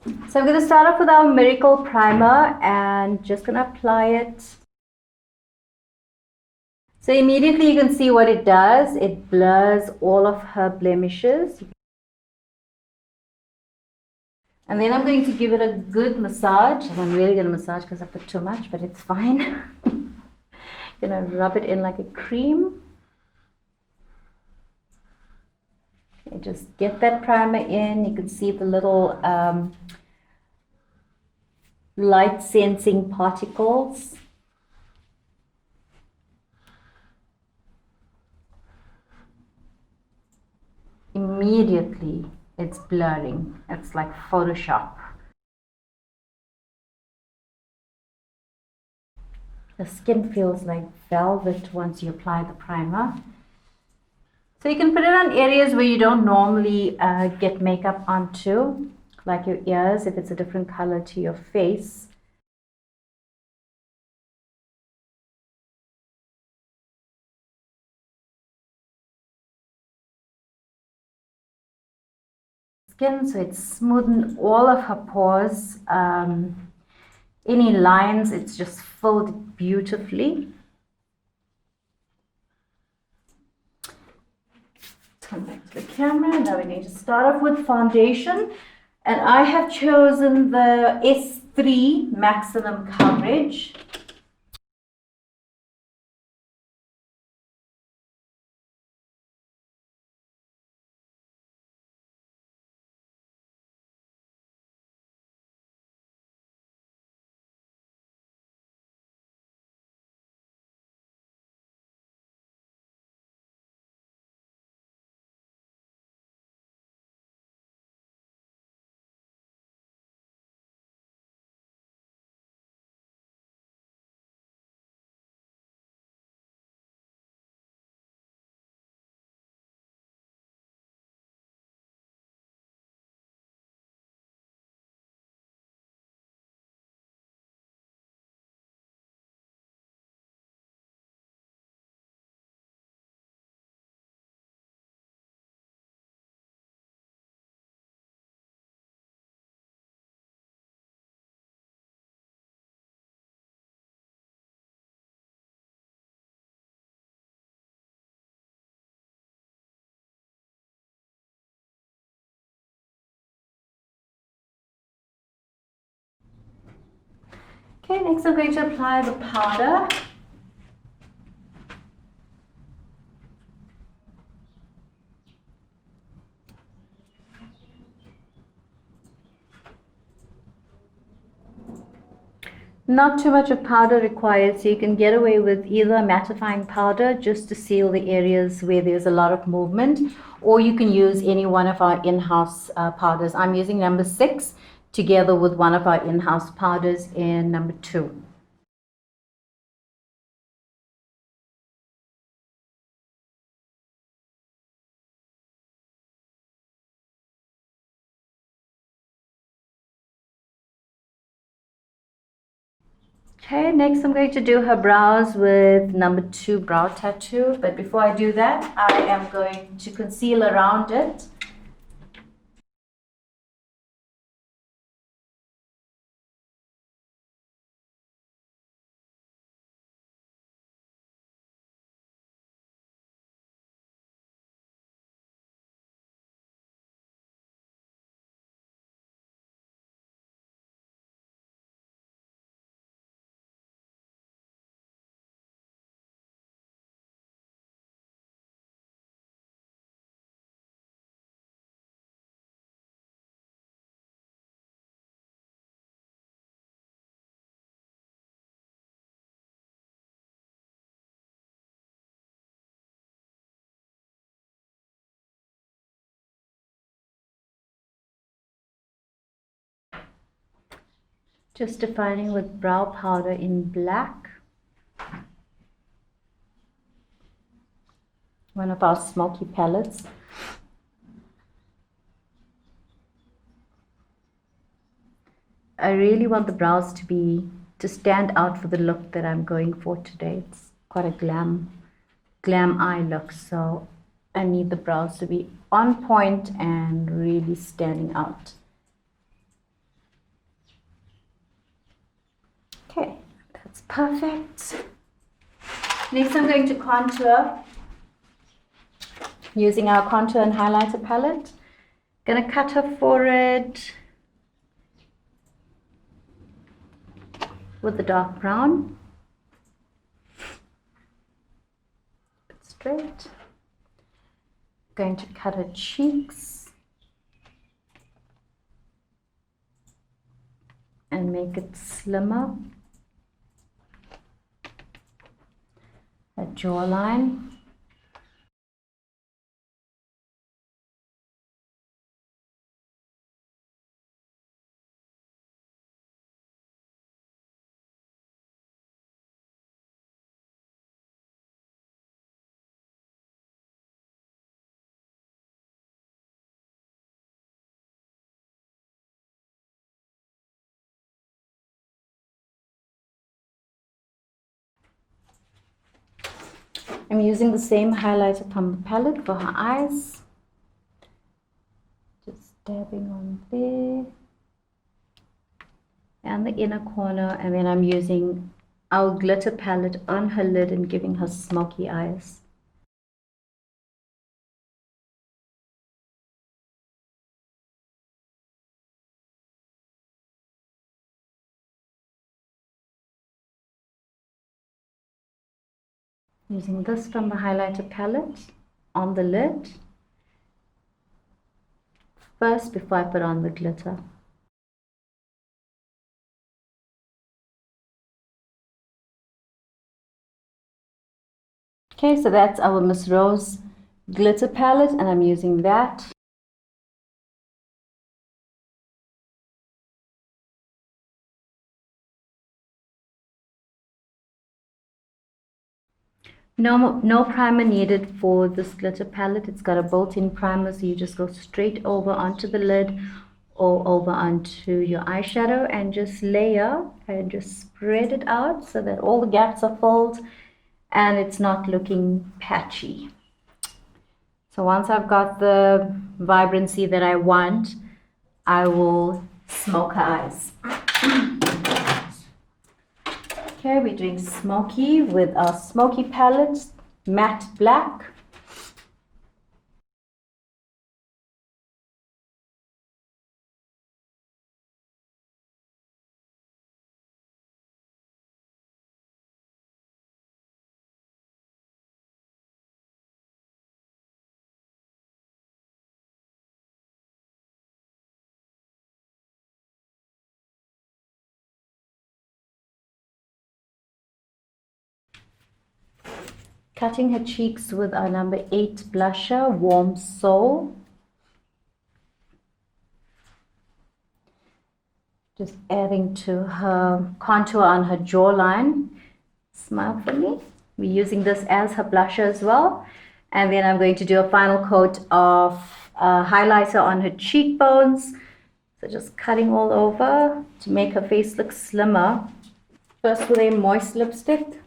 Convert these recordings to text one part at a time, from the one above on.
So I'm going to start off with our Miracle Primer and just going to apply it. So immediately you can see what it does. It blurs all of her blemishes. And then I'm going to give it a good massage. And I'm really going to massage because I put too much, but it's fine. Gonna rub it in like a cream. Okay, just get that primer in. You can see the little light sensing particles. Immediately it's blurring. It's like Photoshop. The skin feels like velvet once you apply the primer. So you can put it on areas where you don't normally get makeup onto, like your ears if it's a different color to your face. Skin, so it's smoothened all of her pores. Any lines, it's just filled it beautifully. Come back to the camera. Now we're going to start off with foundation. And I have chosen the S3 Maximum Coverage. Okay, next I'm going to apply the powder. Not too much of powder required, so you can get away with either mattifying powder just to seal the areas where there's a lot of movement, or you can use any one of our in-house powders. I'm using number 6 together with one of our in-house powders in number 2. Okay, next I'm going to do her brows with number 2 brow tattoo. But before I do that, I am going to conceal around it. Just defining with brow powder in black. One of our smoky palettes. I really want the brows to stand out for the look that I'm going for today. It's quite a glam eye look, so I need the brows to be on point and really standing out. perfect. Next, I'm going to contour using our contour and highlighter palette. Gonna cut her forehead with the dark brown. Straight. Going to cut her cheeks and make it slimmer. Her jawline. I'm using the same highlighter from the palette for her eyes. Just dabbing on there and the inner corner, and then I'm using our glitter palette on her lid and giving her smoky eyes. Using this from the highlighter palette on the lid first before I put on the glitter. Okay, so that's our Miss Rose glitter palette, and I'm using that. No primer needed for this glitter palette. It's got a built-in primer, so you just go straight over onto the lid or over onto your eyeshadow and just layer and just spread it out so that all the gaps are filled and it's not looking patchy. So once I've got the vibrancy that I want, I will smoke her eyes. Okay, we're doing smoky with our smoky palette, matte black. Cutting her cheeks with our number 8 blusher, Warm Soul. Just adding to her contour on her jawline. Smile for me. We're using this as her blusher as well. And then I'm going to do a final coat of highlighter on her cheekbones. So just cutting all over to make her face look slimmer. First with a moist lipstick.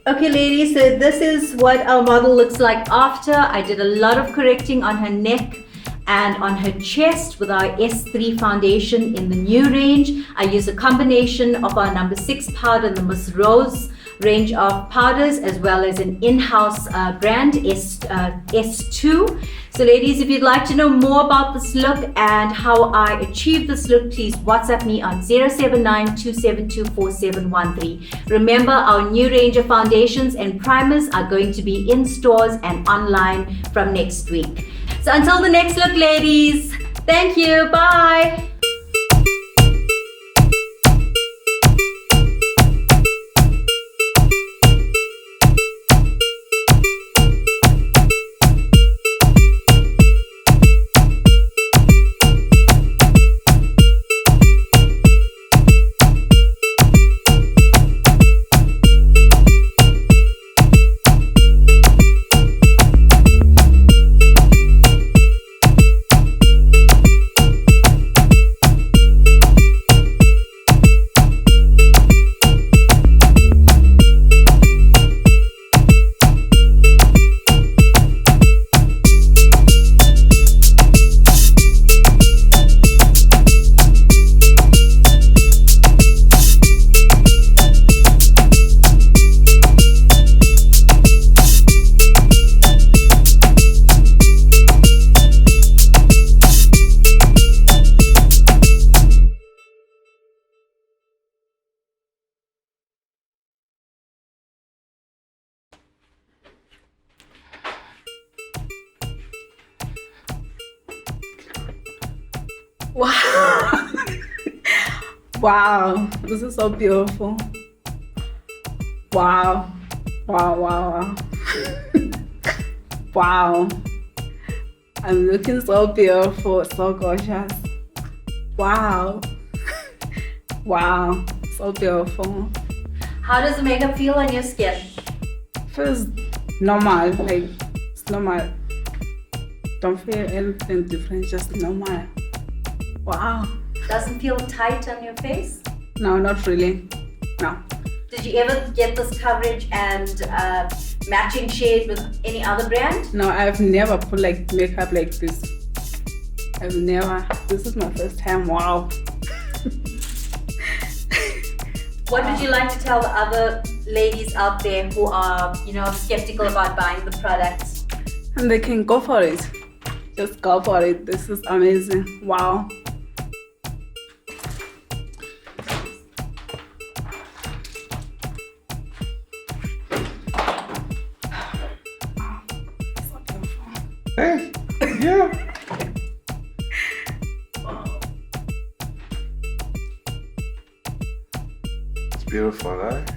Okay ladies, so this is what our model looks like after. I did a lot of correcting on her neck and on her chest with our S3 foundation in the new range. I used a combination of our number 6 powder and the Miss Rose range of powders, as well as an in-house brand S2. So ladies, if you'd like to know more about this look and how I achieved this look, please WhatsApp me on 079-272-4713. Remember, our new range of foundations and primers are going to be in stores and online from next week. So until the next look, ladies, thank you, bye. Wow. Wow, this is so beautiful. Wow. Wow, wow, wow. Wow. I'm looking so beautiful, so gorgeous. Wow. Wow, so beautiful. How does the makeup feel on your skin? Feels normal, like it's normal. Don't feel anything different, just normal. Wow. Doesn't feel tight on your face? No, not really. No. Did you ever get this coverage and matching shade with any other brand? No, I've never put like makeup like this. I've never. This is my first time. Wow. What would you like to tell the other ladies out there who are, skeptical about buying the products? And they can go for it. Just go for it. This is amazing. Wow. Hey, yeah. It's beautiful, right?